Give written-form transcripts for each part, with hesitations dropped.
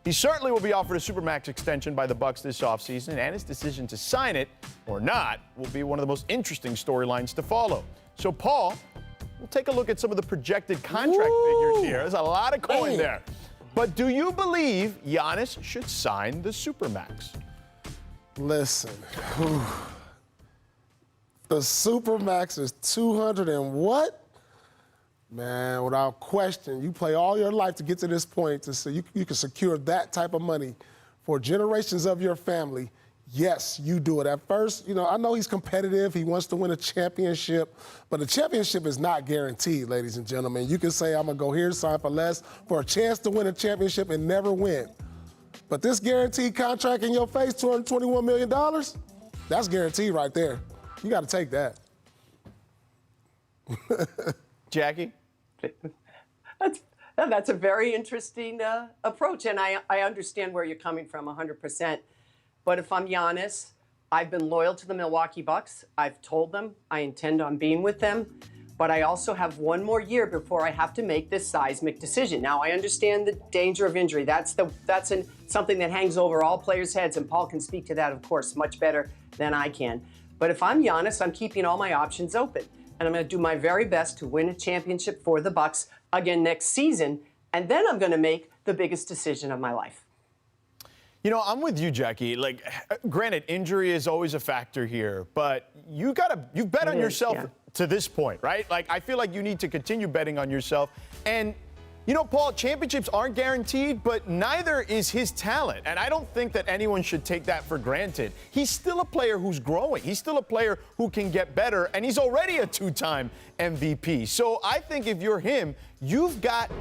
He certainly will be offered a supermax extension by the Bucks this offseason, and his decision to sign it or not will be one of the most interesting storylines to follow. So, Paul, we'll take a look at some of the projected contract figures here. There's a lot of coin there. But do you believe Giannis should sign the supermax? Listen, the supermax is 200 and what? Man, without question, you play all your life to get to this point to say you can secure that type of money for generations of your family. Yes, you do it. At first, I know he's competitive. He wants to win a championship, but the championship is not guaranteed, ladies and gentlemen. You can say, I'm going to go here, sign for less, for a chance to win a championship and never win. But this guaranteed contract in your face, $221 million, that's guaranteed right there. You got to take that. Jackie? That's a very interesting approach, and I understand where you're coming from 100%. But if I'm Giannis, I've been loyal to the Milwaukee Bucks. I've told them I intend on being with them, but I also have one more year before I have to make this seismic decision. Now, I understand the danger of injury. That's something that hangs over all players' heads, and Paul can speak to that, of course, much better than I can. But if I'm Giannis, I'm keeping all my options open, and I'm going to do my very best to win a championship for the Bucks again next season, and then I'm going to make the biggest decision of my life. I'm with you, Jackie. Granted, injury is always a factor here, but you've bet on yourself to this point, right? I feel like you need to continue betting on yourself. And, Paul, championships aren't guaranteed, but neither is his talent. And I don't think that anyone should take that for granted. He's still a player who's growing. He's still a player who can get better, and he's already a two-time MVP. So I think if you're him, you've got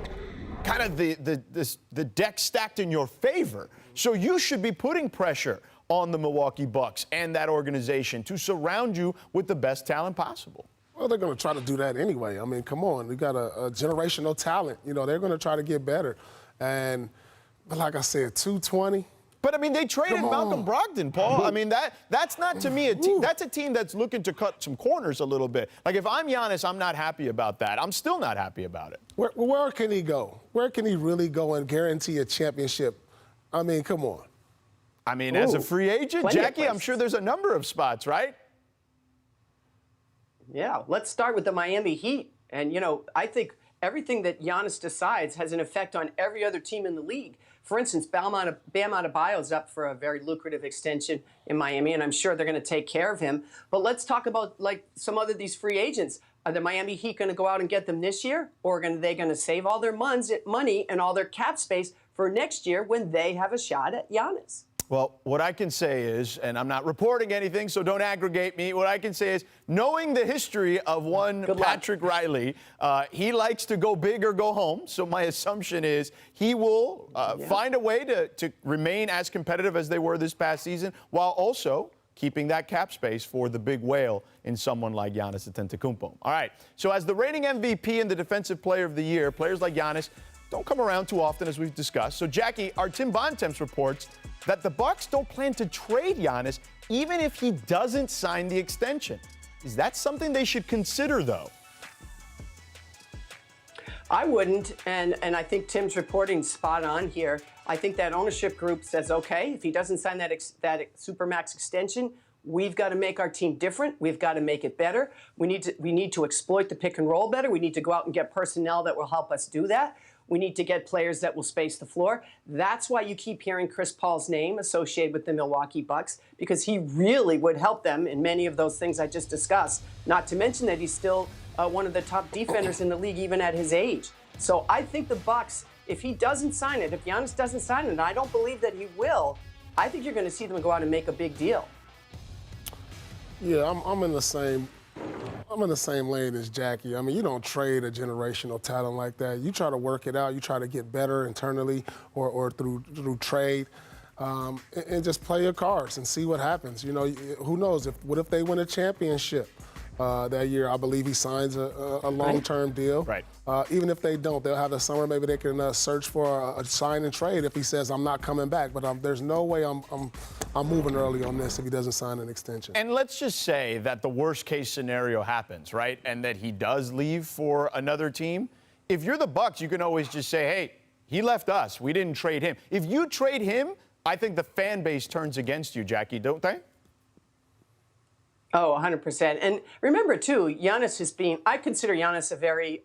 kind of the deck stacked in your favor. So you should be putting pressure on the Milwaukee Bucks and that organization to surround you with the best talent possible. Well, they're going to try to do that anyway. I mean, come on. We got a generational talent. They're going to try to get better. And like I said, 220. But, they traded Malcolm Brogdon, Paul. That's not, to me, a team. That's a team that's looking to cut some corners a little bit. If I'm Giannis, I'm not happy about that. I'm still not happy about it. Where can he go? Where can he really go and guarantee a championship? Come on. As a free agent, Jackie, I'm sure there's a number of spots, right? Yeah, let's start with the Miami Heat. And, I think everything that Giannis decides has an effect on every other team in the league. For instance, Bam Adebayo is up for a very lucrative extension in Miami, and I'm sure they're going to take care of him. But let's talk about, some other these free agents. Are the Miami Heat going to go out and get them this year? Or are they going to save all their money and all their cap space for next year when they have a shot at Giannis? Well, what I can say is, and I'm not reporting anything, so don't aggregate me. What I can say is, knowing the history of one Patrick Riley, he likes to go big or go home. So my assumption is he will find a way to remain as competitive as they were this past season, while also keeping that cap space for the big whale in someone like Giannis Antetokounmpo. All right, so as the reigning MVP and the Defensive Player of the Year, players like Giannis don't come around too often, as we've discussed. So, Jackie, our Tim Bontemps reports that the Bucks don't plan to trade Giannis even if he doesn't sign the extension. Is that something they should consider, though? I wouldn't, and I think Tim's reporting spot on here. I think that ownership group says, okay, if he doesn't sign that supermax extension, we've got to make our team different. We've got to make it better. We need to exploit the pick and roll better. We need to go out and get personnel that will help us do that. We need to get players that will space the floor. That's why you keep hearing Chris Paul's name associated with the Milwaukee Bucks, because he really would help them in many of those things I just discussed, not to mention that he's still one of the top defenders in the league, even at his age. So I think the Bucks, if he doesn't sign it, if Giannis doesn't sign it, and I don't believe that he will, I think you're going to see them go out and make a big deal. Yeah, I'm in the same lane as Jackie. You don't trade a generational talent like that. You try to work it out. You try to get better internally or through trade, and just play your cards and see what happens. Who knows? What if they win a championship that year? I believe he signs a long-term deal. Right. Even if they don't, they'll have the summer. Maybe they can search for a sign and trade if he says, I'm not coming back. But there's no way I'm moving early on this if he doesn't sign an extension. And let's just say that the worst-case scenario happens, right, and that he does leave for another team. If you're the Bucks, you can always just say, hey, He left us. We didn't trade him. If you trade him, I think the fan base turns against you, Jackie, don't they? Oh, 100%. And remember, too, Giannis is I consider Giannis a very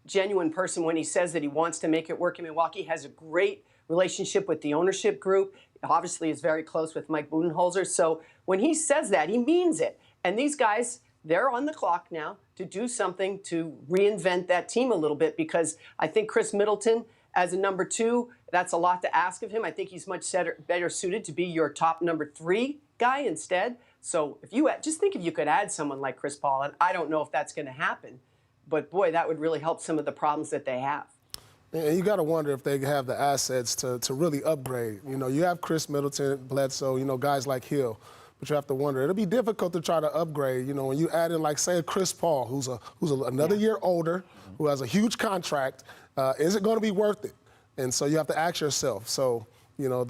genuine person when he says that he wants to make it work in Milwaukee. He has a great relationship with the ownership group. Obviously, is very close with Mike Budenholzer. So when he says that, he means it. And these guys, they're on the clock now to do something to reinvent that team a little bit, because I think Chris Middleton, as a number 2, that's a lot to ask of him. I think he's much better suited to be your top number 3 guy instead. So if you just think if you could add someone like Chris Paul, and I don't know if that's going to happen, but boy, that would really help some of the problems that they have. And you got to wonder if they have the assets to really upgrade. You know, you have Chris Middleton, Bledsoe, you know, guys like Hill. But you have to wonder, it'll be difficult to try to upgrade. You know, when you add in, like, say, a Chris Paul, who's another year older, who has a huge contract, is it going to be worth it? And so you have to ask yourself. So, you know,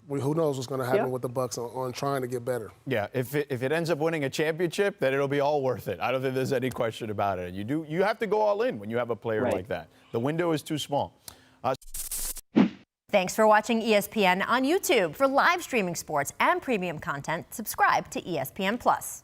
who knows what's going to happen with the Bucks on trying to get better. Yeah, if it ends up winning a championship, then it'll be all worth it. I don't think there's any question about it. You have to go all in when you have a player like that. The window is too small. Thanks for watching ESPN on YouTube. For live streaming sports and premium content, subscribe to ESPN+.